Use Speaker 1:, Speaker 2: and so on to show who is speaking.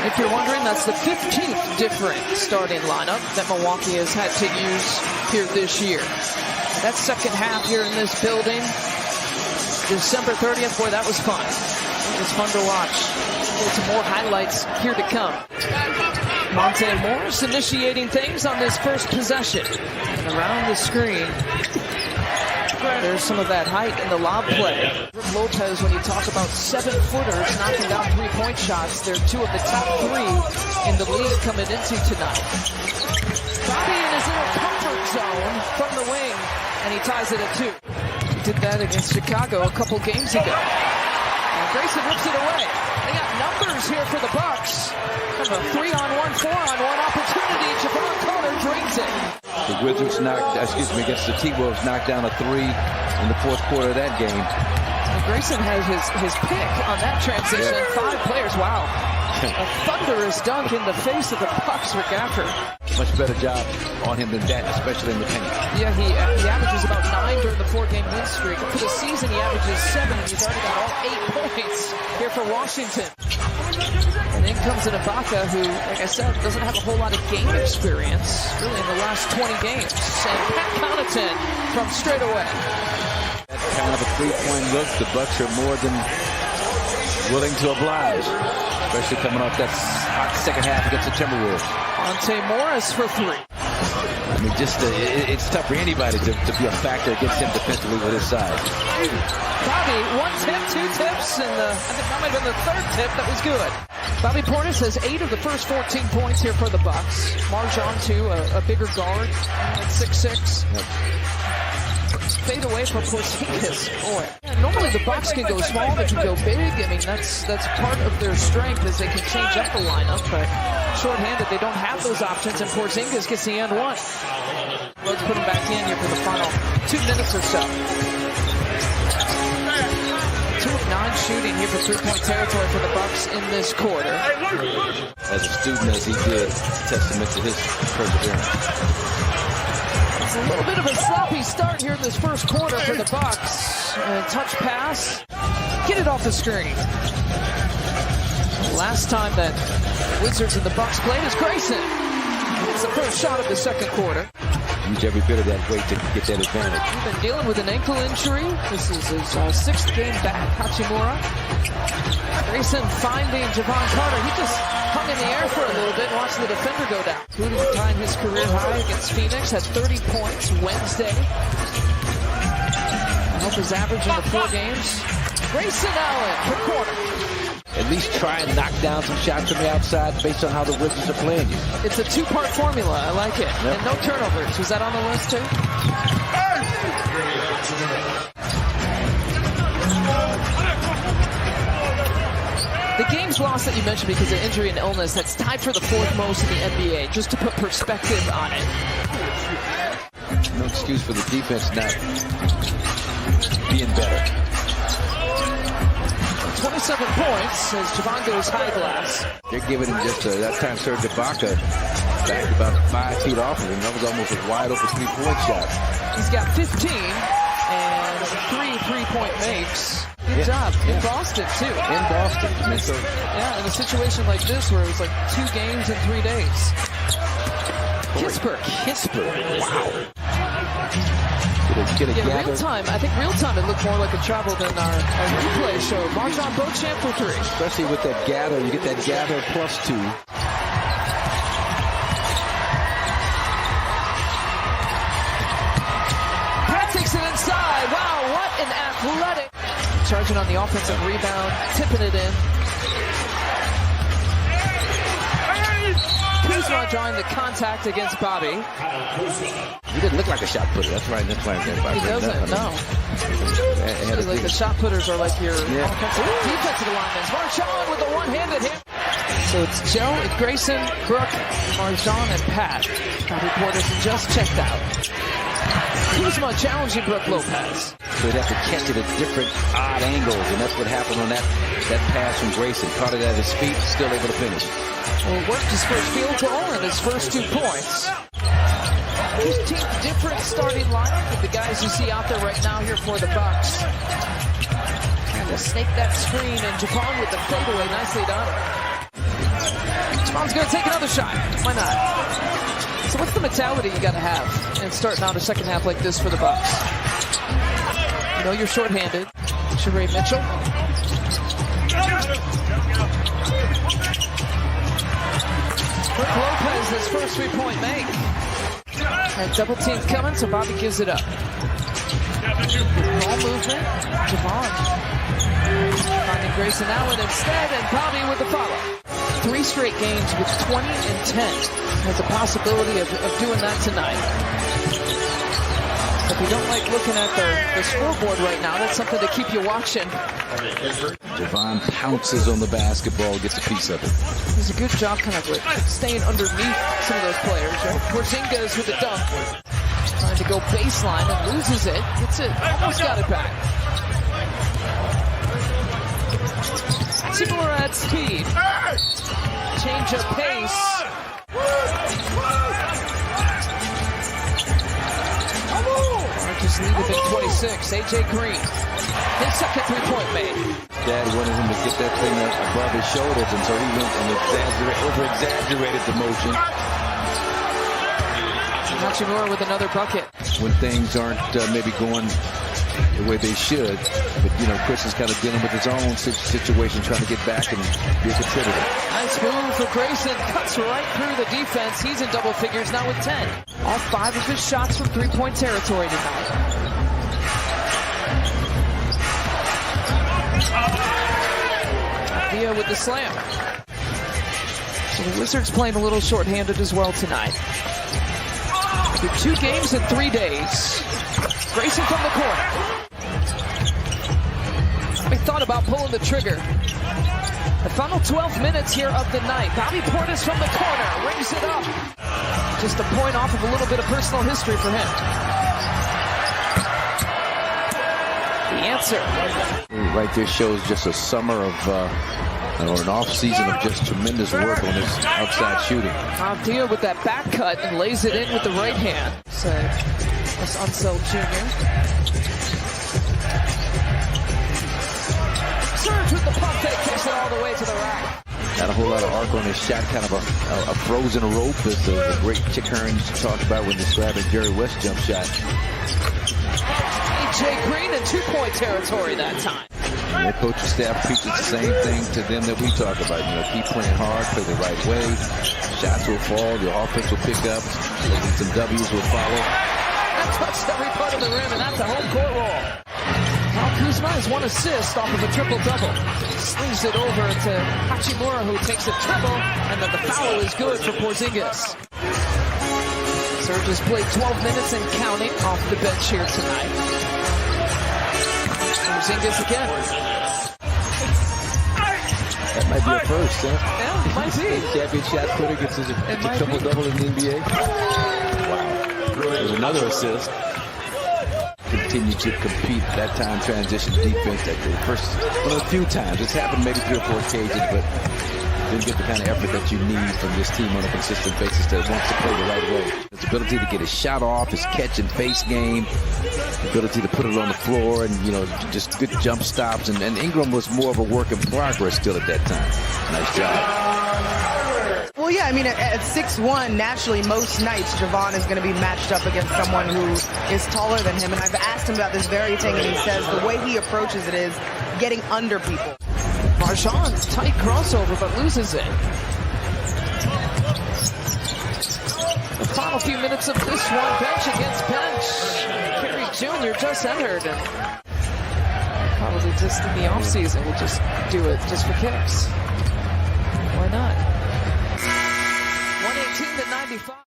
Speaker 1: If you're wondering, that's the 15th different starting lineup that Milwaukee has had to use here this year. That second half here in this building, December 30th, boy, that was fun. It was fun to watch. Some more highlights here to come. Monte Morris initiating things on this first possession. And around the screen, there's some of that height in the lob play. Lopez, when you talk about 7-footers knocking down three-point shots, they're two of the top 3 in the league coming into tonight. Bobby in his little comfort zone from the wing, and he ties it at 2. He did that against Chicago a couple games ago. And Grayson rips it away. They got numbers here for the Bucks. Kind of a 3-on-1, 4-on-1 opportunity. Javon Carter drains it.
Speaker 2: The Wizards against the T-Wolves knocked down a 3 in the fourth quarter of that game.
Speaker 1: And Grayson has his pick on that transition. 5 players, wow. A thunderous dunk in the face of the Bucks for Gafford.
Speaker 2: Much better job on him than that, especially in the paint.
Speaker 1: Yeah, he averages about 9 during the 4-game win streak. For the season, he averages 7. He's already got all 8 points here for Washington. And in comes an Ibaka who, like I said, doesn't have a whole lot of game experience, really, in the last 20 games. And Pat Connaughton from straight away.
Speaker 2: That kind of a three-point look, the Bucks are more than willing to oblige, especially coming off that hot second half against the Timberwolves.
Speaker 1: Monte Morris for 3.
Speaker 2: I mean, it's tough for anybody to be a factor against him defensively with his size.
Speaker 1: Bobby, 1 tip, 2 tips, and I think that might have been the 3rd tip that was good. Bobby Portis has 8 of the first 14 points here for the Bucks. Marjon, too, a bigger guard at 6'6". Yep. Fade away from Porzingis. Boy, normally the Bucks can go small, they can go big. I mean, that's part of their strength is they can change up the lineup, but short-handed, they don't have those options, and Porzingis gets the and 1. Let's put him back in here for the final 2 minutes or so. 2 of 9 shooting here for 3-point territory for the Bucks in this quarter.
Speaker 2: As a student as he did, testament to his perseverance.
Speaker 1: It's a little bit of a sloppy start here in this first quarter for the Bucks. Touch pass. Get it off the screen. Last time that Wizards and the Bucks played is Grayson. It's the first shot of the second quarter.
Speaker 2: Use every bit of that weight to get that advantage.
Speaker 1: He's been dealing with an ankle injury. This is his 6th game back, Hachimura. Grayson finding Javon Carter. He just hung in the air for a little bit and watched the defender go down. Including tying his career high against Phoenix. Had 30 points Wednesday. Up his average in the 4 games. Grayson Allen per quarter.
Speaker 2: At least try and knock down some shots from the outside based on how the Wizards are playing you.
Speaker 1: It's a 2-part formula. I like it. Yep. And no turnovers. Was that on the list too? The games lost that you mentioned because of injury and illness, that's tied for the 4th most in the NBA, just to put perspective on it.
Speaker 2: No excuse for the defense not being better.
Speaker 1: 27 points as Javon goes high glass.
Speaker 2: They're giving him just that time Serge Ibaka back about 5 feet off of him. That was almost a wide open 3-point shot.
Speaker 1: He's got 15 and 3 3-point makes. Good job. In Boston, too.
Speaker 2: In Boston. I mean,
Speaker 1: in a situation like this where it was like 2 games in 3 days. Kispert. Wow. Real time. I think real time it looked more like a travel than our replay show. Marjon Beauchamp for 3.
Speaker 2: Especially with that gather. You get that gather +2.
Speaker 1: Pat takes it inside. Wow, what an athletic. Charging on the offensive rebound. Tipping it in. Kuzma drawing the contact against Bobby.
Speaker 2: He didn't look like a shot putter. That's right. He
Speaker 1: doesn't, no. Like the shot putters are like your defensive linemen. Marjon with a one-handed hit. So it's Joe, Grayson, Brooke, Marjon, and Pat. Bobby Portis just checked out. Kuzma challenging Brooke Lopez.
Speaker 2: So he'd have to catch it at different odd angles, and that's what happened on that pass from Grayson. Caught it at his feet, still able to finish.
Speaker 1: Well, worked his first field goal and his first 2 points. 15th different starting lineup with the guys you see out there right now here for the Bucks. And to snake that screen, and Javon with the fadeaway, nicely done. Javon's going to take another shot. Why not? So what's the mentality you got to have in starting out a second half like this for the Bucks? You know you're shorthanded. Sheree Mitchell. Brooke Lopez, his first three-point make. And double team's coming, so Bobby gives it up. Ball movement. Javon finding Grayson Allen instead, and Bobby with the follow. 3 straight games with 20 and 10. Has a possibility of doing that tonight. If you don't like looking at the scoreboard right now, that's something to keep you watching.
Speaker 2: Javon pounces on the basketball, gets a piece of it.
Speaker 1: Does a good job kind of like staying underneath some of those players. Right? Porzingis with the dunk. Trying to go baseline and loses it. Gets it. Almost got it back. Similar at speed. Change of pace. Just lead it at 26. AJ Green. His second three-point made.
Speaker 2: Dad wanted him to get that thing above his shoulders, and so he went and over-exaggerated the motion.
Speaker 1: Hachimura with another bucket.
Speaker 2: When things aren't maybe going the way they should, but you know, Chris is kind of dealing with his own situation, trying to get back and be a contributor.
Speaker 1: Nice move for Grayson. Cuts right through the defense. He's in double figures now with 10. All 5 of his shots from three-point territory tonight. Via with the slam. So the Wizards playing a little short-handed as well tonight. Through 2 games in 3 days. Grayson from the corner. We thought about pulling the trigger. The final 12 minutes here of the night. Bobby Portis from the corner. Rings it up. Just a point off of a little bit of personal history for him. The answer.
Speaker 2: Right there shows just a summer of, or an off season of just tremendous work on his outside shooting.
Speaker 1: Dia with that back cut and lays it in with the right hand. So that's Unseld Jr. Surge with the pump fake, takes it all the way to the rack.
Speaker 2: Not a whole lot of arc on his shot, kind of a frozen rope, as the great Chick Hearn used to talk about when describing Jerry West jump shot.
Speaker 1: AJ Green in 2-point territory that time.
Speaker 2: And their coaching staff preaches the same thing to them that we talk about. You know, keep playing hard, play the right way. Shots will fall, your offense will pick up, maybe some W's will follow.
Speaker 1: That touched every part of the rim, and that's a home court roll. Kyle Kuzma has 1 assist off of a triple-double. Slings it over to Hachimura, who takes a triple, and then the foul is good for Porzingis. Serge has played 12 minutes and counting off the bench here tonight. Porzingis again.
Speaker 2: That might be a first, huh?
Speaker 1: Yeah, it might be.
Speaker 2: Champion shot putter gets his triple-double in the NBA. Wow. There's another assist. Continue to compete that time transition defense that the first, well, a few times. It's happened maybe 3 or 4 occasions, but didn't get the kind of effort that you need from this team on a consistent basis that wants to play the right way. His ability to get his shot off, his catch and face game, ability to put it on the floor, and, you know, just good jump stops. And Ingram was more of a work in progress still at that time. Nice job.
Speaker 3: Well, yeah, I mean, at 6'1", naturally, most nights, Javon is going to be matched up against someone who is taller than him. And I've asked him about this very thing, and he says the way he approaches it is getting under people.
Speaker 1: Marjan's tight crossover, but loses it. The final few minutes of this one, bench against bench. Kerry Jr. just entered, and probably just in the offseason we'll just do it just for kicks. Why not? 118 to 95.